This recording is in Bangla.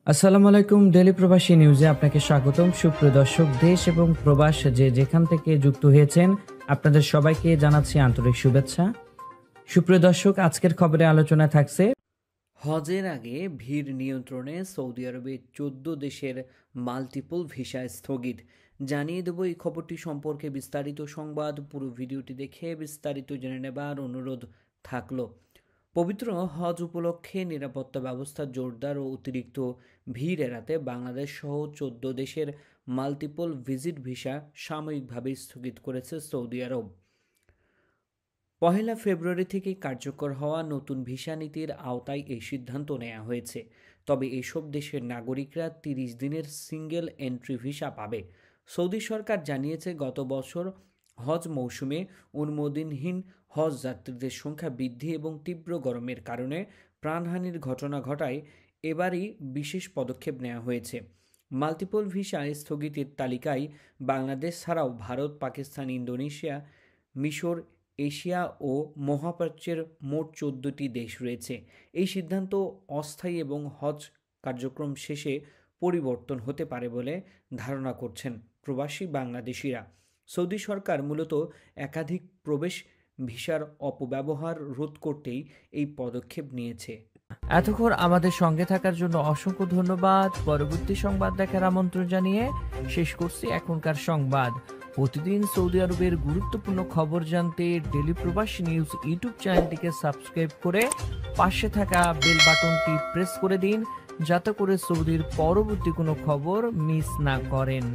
আসসালামু আলাইকুম। ডেইলি প্রবাসী নিউজে আপনাকে স্বাগতম। সুপ্রিয় দর্শক, দেশ এবং প্রবাস যে যেখান থেকে যুক্ত হয়েছেন আপনাদের সবাইকে জানাচ্ছি আন্তরিক শুভেচ্ছা। সুপ্রিয় দর্শক, আজকের খবরে আলোচনা থাকছে হজের আগে ভিড় নিয়ন্ত্রণে সৌদি আরবে 14 দেশের মাল্টিপল ভিসা স্থগিত। জানিয়ে দেব এই খবরটি সম্পর্কে বিস্তারিত সংবাদ। পুরো ভিডিওটি দেখে বিস্তারিত জেনে নেবার অনুরোধ থাকলো। পবিত্র হজ উপলক্ষে নিরাপত্তা ব্যবস্থা জোরদার ও অতিরিক্ত ভিড় এড়াতে বাংলাদেশ সহ 14 দেশের মাল্টিপল ভিজিট ভিসা সাময়িকভাবে স্থগিত করেছে সৌদি আরব। পহেলা ফেব্রুয়ারি থেকে কার্যকর হওয়া নতুন ভিসা নীতির আওতায় এই সিদ্ধান্ত নেওয়া হয়েছে। তবে এসব দেশের নাগরিকরা 30 দিনের সিঙ্গেল এন্ট্রি ভিসা পাবে। সৌদি সরকার জানিয়েছে, গত বছর হজ মৌসুমে অনুমোদনহীন হজ যাত্রীদের সংখ্যা বৃদ্ধি এবং তীব্র গরমের কারণে প্রাণহানির ঘটনা ঘটায় এবারই বিশেষ পদক্ষেপ নেওয়া হয়েছে। মাল্টিপল ভিসা স্থগিতের তালিকায় বাংলাদেশ ছাড়াও ভারত, পাকিস্তান, ইন্দোনেশিয়া, মিশর, এশিয়া ও মহাপ্রাচ্যের মোট 14টি দেশ রয়েছে। এই সিদ্ধান্ত অস্থায়ী এবং হজ কার্যক্রম শেষে পরিবর্তন হতে পারে বলে ধারণা করছেন প্রবাসী বাংলাদেশিরা। সৌদি সরকার মূলত একাধিক প্রবেশ ভিসার অপব্যবহার রোধ করতেই এই পদক্ষেপ নিয়েছে। এতক্ষণ আমাদের সঙ্গে থাকার জন্য অসংখ্য ধন্যবাদ। পরবর্তী সংবাদ দেখার আমন্ত্রণ জানিয়ে শেষ করছি এখনকার সংবাদ। প্রতিদিন সৌদি আরবের গুরুত্বপূর্ণ খবর জানতে ডেলি প্রবাসী নিউজ ইউটিউব চ্যানেলটিকে সাবস্ক্রাইব করে পাশে থাকা বেল বাটনটি প্রেস করে দিন, যাতে করে সৌদির পরবর্তী কোনো খবর মিস না করেন।